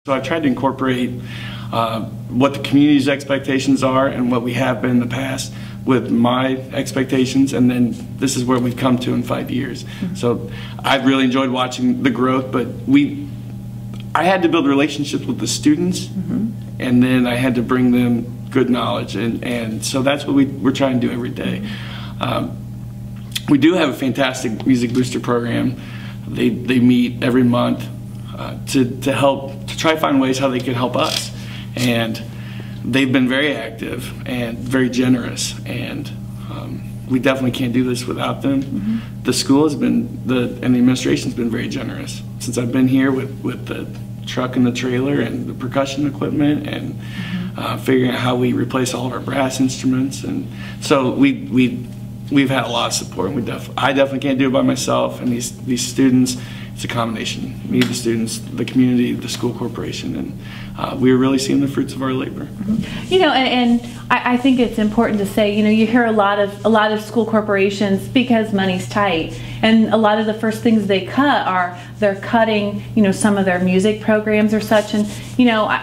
So I tried to incorporate what the community's expectations are and what we have been in the past with my expectations, and then this is where we've come to in 5 years. So I've really enjoyed watching the growth, but I had to build relationships with the students, and then I had to bring them good knowledge, and so that's what we're trying to do every day. We do have a fantastic Music Booster program. They meet every month to try to find ways how they can help us, and they've been very active and very generous, and we definitely can't do this without them. The school has been, and the administration's been very generous since I've been here with the truck and the trailer and the percussion equipment, and figuring out how we replace all of our brass instruments. And so we've had a lot of support, and I definitely can't do it by myself, and these students, it's a combination. Me, the students, the community, the school corporation, and we're really seeing the fruits of our labor. You know, and I think it's important to say, you know, you hear a lot of school corporations, because money's tight, and a lot of the first things they cut are they're cutting, you know, some of their music programs or such, and you know,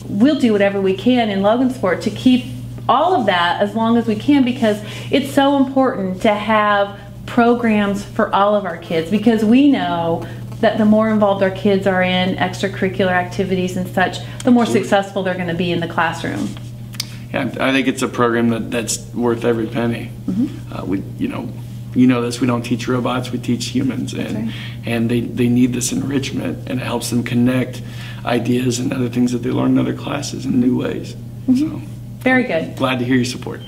we'll do whatever we can in Logansport to keep all of that as long as we can, because it's so important to have programs for all of our kids, because we know that the more involved our kids are in extracurricular activities and such, the more successful they're going to be in the classroom. Yeah, I think it's a program that's worth every penny. You know this, we don't teach robots, we teach humans, and they need this enrichment, and it helps them connect ideas and other things that they learn in other classes in new ways. So, very good. Glad to hear your support.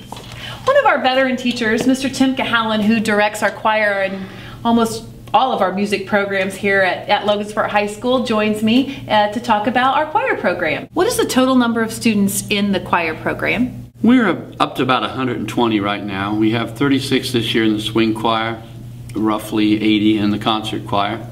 One of our veteran teachers, Mr. Tim Cahalan, who directs our choir and almost all of our music programs here at Logansport High School, joins me to talk about our choir program. What is the total number of students in the choir program? We're up to about 120 right now. We have 36 this year in the swing choir, roughly 80 in the concert choir.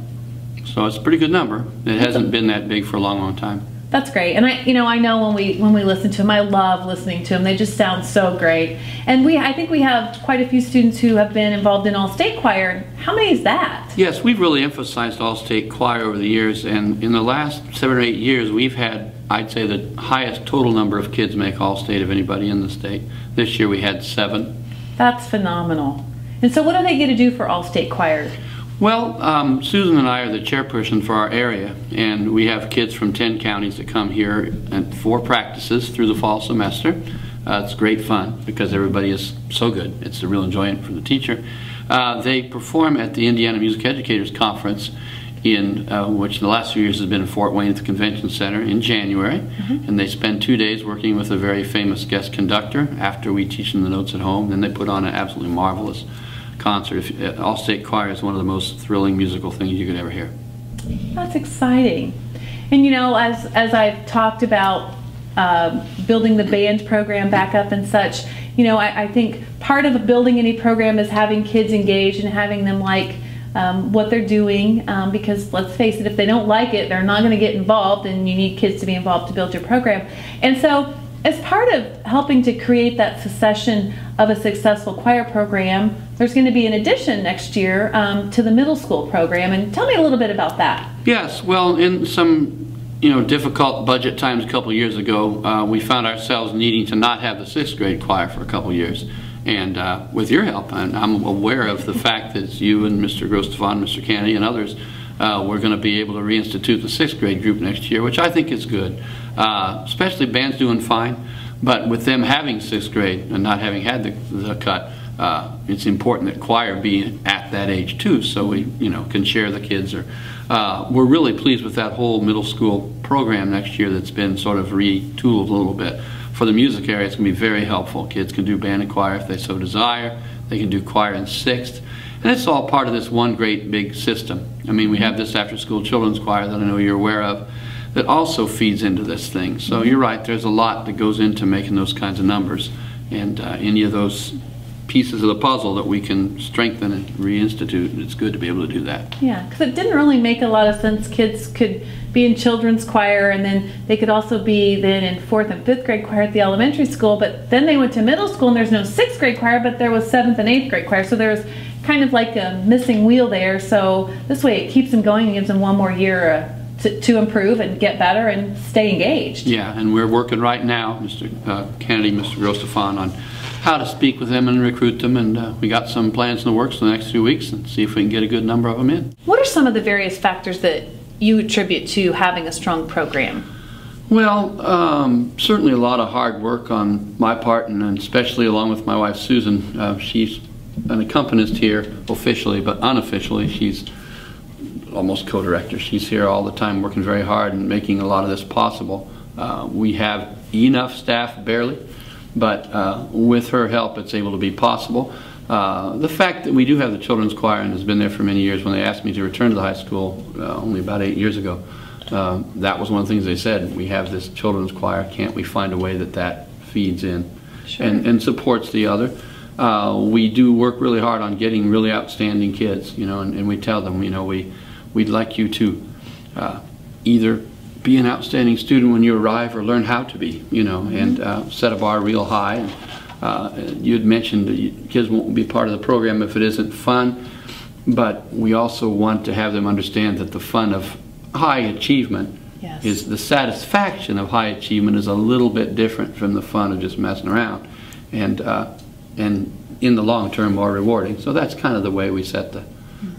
So it's a pretty good number. It hasn't been that big for a long, long time. That's great, and I know when we listen to them, I love listening to them. They just sound so great, and I think we have quite a few students who have been involved in all-state choir. How many is that? Yes, we've really emphasized all-state choir over the years, and in the last 7 or 8 years, we've had, I'd say, the highest total number of kids make all-state of anybody in the state. This year we had 7. That's phenomenal. And so, what do they get to do for all-state choir? Well, Susan and I are the chairperson for our area, and we have kids from 10 counties that come here and 4 practices through the fall semester. It's great fun because everybody is so good. It's a real enjoyment for the teacher. They perform at the Indiana Music Educators Conference, which the last few years has been in Fort Wayne at the Convention Center in January, and they spend 2 days working with a very famous guest conductor after we teach them the notes at home. Then they put on an absolutely marvelous concert. All-state choir is one of the most thrilling musical things you could ever hear. That's exciting. And you know, as I've talked about building the band program back up and such, you know, I think part of building any program is having kids engaged and having them like what they're doing, because let's face it, if they don't like it, they're not going to get involved, and you need kids to be involved to build your program. And so, as part of helping to create that succession of a successful choir program, there's going to be an addition next year to the middle school program. And tell me a little bit about that. Yes, well, in some difficult budget times a couple of years ago, we found ourselves needing to not have the 6th grade choir for a couple of years. And with your help, I'm aware of the fact that you and Mr. Grostefan, Mr. Kennedy, and others, we're going to be able to reinstitute the 6th grade group next year, which I think is good. Especially band's doing fine, but with them having 6th grade and not having had the cut, it's important that choir be at that age too, so we can share the kids. We're really pleased with that whole middle school program next year that's been sort of retooled a little bit. For the music area, it's going to be very helpful. Kids can do band and choir if they so desire. They can do choir in 6th. And it's all part of this one great big system. I mean, we have this after-school children's choir that I know you're aware of that also feeds into this thing. So you're right, there's a lot that goes into making those kinds of numbers. And any of those pieces of the puzzle that we can strengthen and reinstitute, it's good to be able to do that. Yeah, because it didn't really make a lot of sense. Kids could be in children's choir, and then they could also be then in 4th and 5th grade choir at the elementary school, but then they went to middle school and there's no 6th grade choir, but there was 7th and 8th grade choir, so there was kind of like a missing wheel there. So this way it keeps them going and gives them one more year to improve and get better and stay engaged. Yeah, and we're working right now, Mr. Kennedy, Mr. Grosstefan, on how to speak with them and recruit them, and we got some plans in the works for the next few weeks and see if we can get a good number of them in. What are some of the various factors that you attribute to having a strong program? Well, certainly a lot of hard work on my part, and especially along with my wife Susan. She's an accompanist here officially, but unofficially she's almost co-director. She's here all the time working very hard and making a lot of this possible. We have enough staff, barely, but with her help it's able to be possible. The fact that we do have the children's choir and has been there for many years, when they asked me to return to the high school only about 8 years ago, that was one of the things they said. We have this children's choir, can't we find a way that that feeds in? Sure. and supports the other? We do work really hard on getting really outstanding kids, you know, and we tell them, you know, we'd like you to either be an outstanding student when you arrive or learn how to be, you know, and set a bar real high. And you had mentioned that kids won't be part of the program if it isn't fun, but we also want to have them understand that the fun of high achievement is the satisfaction of high achievement is a little bit different from the fun of just messing around, and in the long term more rewarding. So that's kind of the way we set the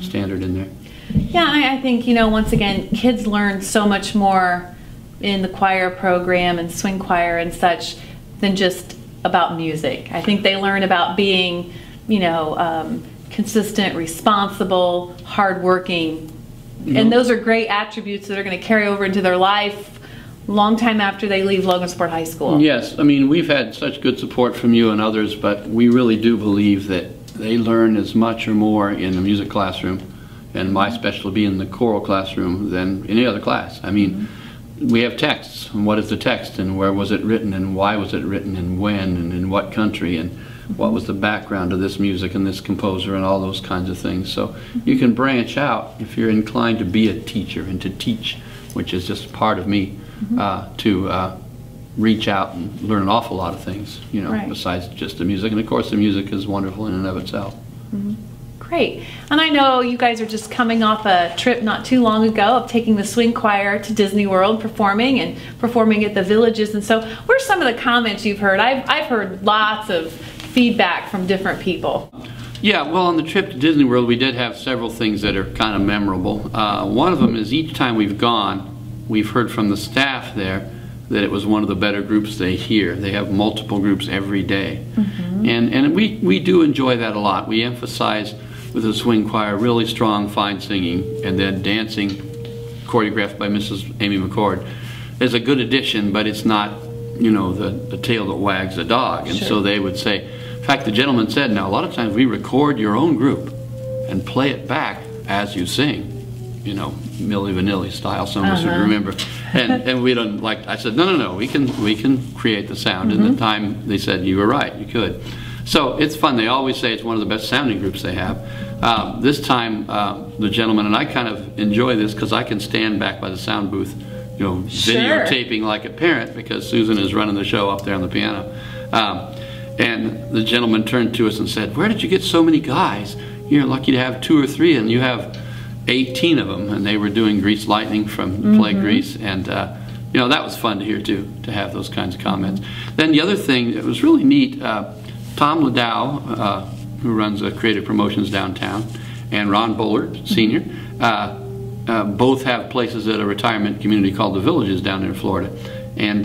standard in there. Yeah, I think, you know, once again, kids learn so much more in the choir program and swing choir and such than just about music. I think they learn about being, you know, consistent, responsible, hardworking, and those are great attributes that are going to carry over into their life long time after they leave Logansport High School. Yes, I mean, we've had such good support from you and others, but we really do believe that they learn as much or more in the music classroom, and my specialty being in the choral classroom, than any other class. I mean, we have texts, and what is the text, and where was it written, and why was it written, and when, and in what country, and what was the background of this music and this composer, and all those kinds of things. So you can branch out if you're inclined to be a teacher and to teach, which is just part of me, to reach out and learn an awful lot of things, you know, besides just the music. And of course the music is wonderful in and of itself. Great. And I know you guys are just coming off a trip not too long ago of taking the swing choir to Disney World, performing at the villages. And so what are some of the comments you've heard? I've heard lots of feedback from different people. Yeah, well, on the trip to Disney World we did have several things that are kind of memorable. One of them is each time we've gone, we've heard from the staff there that it was one of the better groups they hear. They have multiple groups every day. And we do enjoy that a lot. We emphasize with the swing choir really strong, fine singing, and then dancing choreographed by Mrs. Amy McCord is a good addition, but it's not, you know, the tail that wags the dog. And so they would say, in fact, the gentleman said, now a lot of times we record your own group and play it back as you sing, you know, Milli Vanilli style, some of us would remember. And we don't like, I said, no, we can create the sound. And the time they said, you were right, you could. So it's fun. They always say it's one of the best sounding groups they have. This time, the gentleman, and I kind of enjoy this because I can stand back by the sound booth, you know, videotaping like a parent, because Susan is running the show up there on the piano. And the gentleman turned to us and said, where did you get so many guys? You're lucky to have 2 or 3, and you have 18 of them. And they were doing Grease Lightning from Play Grease. And, you know, that was fun to hear, too, to have those kinds of comments. Then the other thing that was really neat, Tom Ladow, who runs Creative Promotions downtown, and Ron Bullard, Sr., both have places at a retirement community called the Villages down there in Florida. And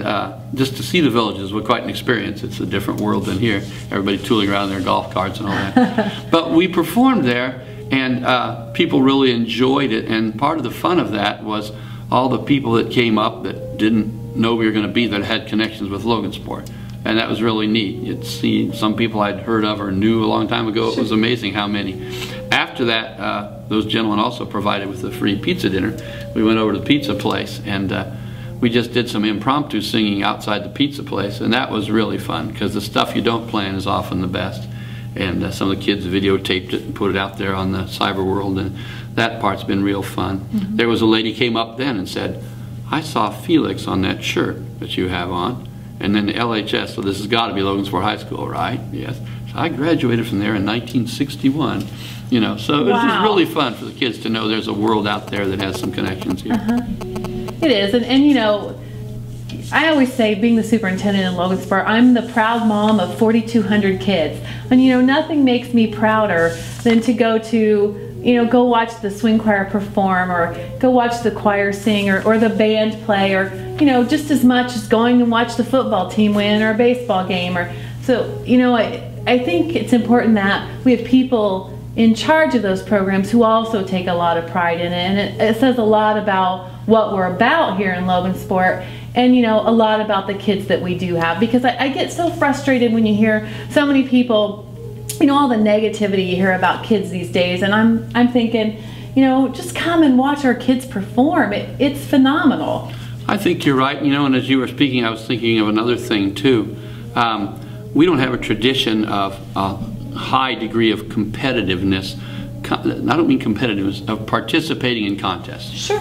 just to see the Villages was quite an experience. It's a different world than here. Everybody tooling around in their golf carts and all that. But we performed there, and people really enjoyed it. And part of the fun of that was all the people that came up that didn't know we were going to be there, that had connections with Logansport. And that was really neat. You'd see some people I'd heard of or knew a long time ago. It was amazing how many. After that, those gentlemen also provided with a free pizza dinner. We went over to the pizza place, and we just did some impromptu singing outside the pizza place, and that was really fun, because the stuff you don't plan is often the best. And some of the kids videotaped it and put it out there on the cyber world, and that part's been real fun. There was a lady came up then and said, I saw Felix on that shirt that you have on. And then the LHS, so this has got to be Logansport High School, right? Yes. So I graduated from there in 1961. You know, so it was just really fun for the kids to know there's a world out there that has some connections here. It is, and you know, I always say, being the superintendent in Logansport, I'm the proud mom of 4,200 kids. And you know, nothing makes me prouder than to go to, you know, go watch the swing choir perform, or go watch the choir sing, or the band play, or, you know, just as much as going and watch the football team win, or a baseball game. Or so, you know, I think it's important that we have people in charge of those programs who also take a lot of pride in it. And it says a lot about what we're about here in Logansport, and you know, a lot about the kids that we do have, because I get so frustrated when you hear so many people, you know, all the negativity you hear about kids these days, and I'm thinking, you know, just come and watch our kids perform. It's phenomenal. I think you're right, you know, and as you were speaking, I was thinking of another thing too. We don't have a tradition of a high degree of competitiveness. I don't mean competitiveness, of participating in contests. Sure.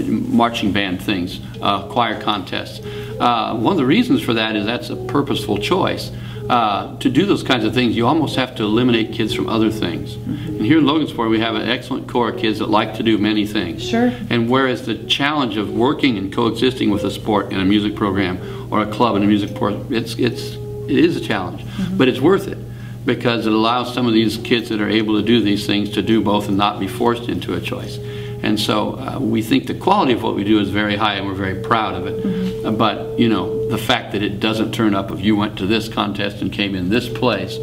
Marching band things, choir contests. One of the reasons for that is that's a purposeful choice. To do those kinds of things, you almost have to eliminate kids from other things. And here in Logansport, we have an excellent core of kids that like to do many things. Sure. And whereas the challenge of working and coexisting with a sport in a music program, or a club in a music program, it is a challenge, but it's worth it, because it allows some of these kids that are able to do these things to do both and not be forced into a choice. And so we think the quality of what we do is very high, and we're very proud of it. But you know, the fact that it doesn't turn up if you went to this contest and came in this place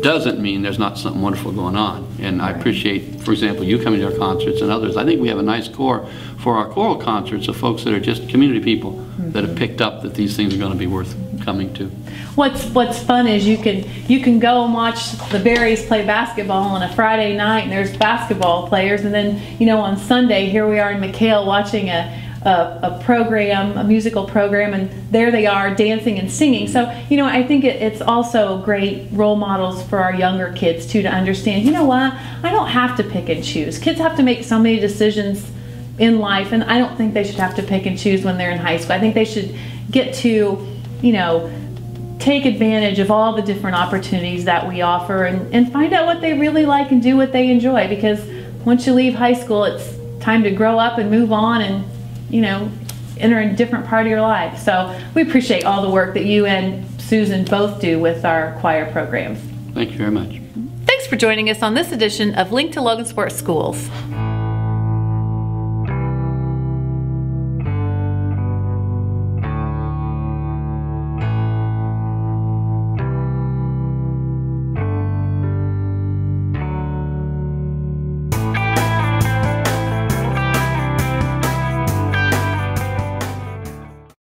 doesn't mean there's not something wonderful going on. And I appreciate, for example, you coming to our concerts and others. I think we have a nice core for our choral concerts of folks that are just community people that have picked up that these things are going to be worth coming to. What's fun is you can go and watch the Berries play basketball on a Friday night, and there's basketball players, and then, you know, on Sunday here we are in McHale watching a program, a musical program, and there they are dancing and singing. So, you know, I think it's also great role models for our younger kids too, to understand, you know what, I don't have to pick and choose. Kids have to make so many decisions in life, and I don't think they should have to pick and choose when they're in high school. I think they should get to, you know, take advantage of all the different opportunities that we offer, and find out what they really like and do what they enjoy, because once you leave high school, it's time to grow up and move on and, you know, enter a different part of your life. So we appreciate all the work that you and Susan both do with our choir programs. Thank you very much. Thanks for joining us on this edition of Link to Logansport Schools.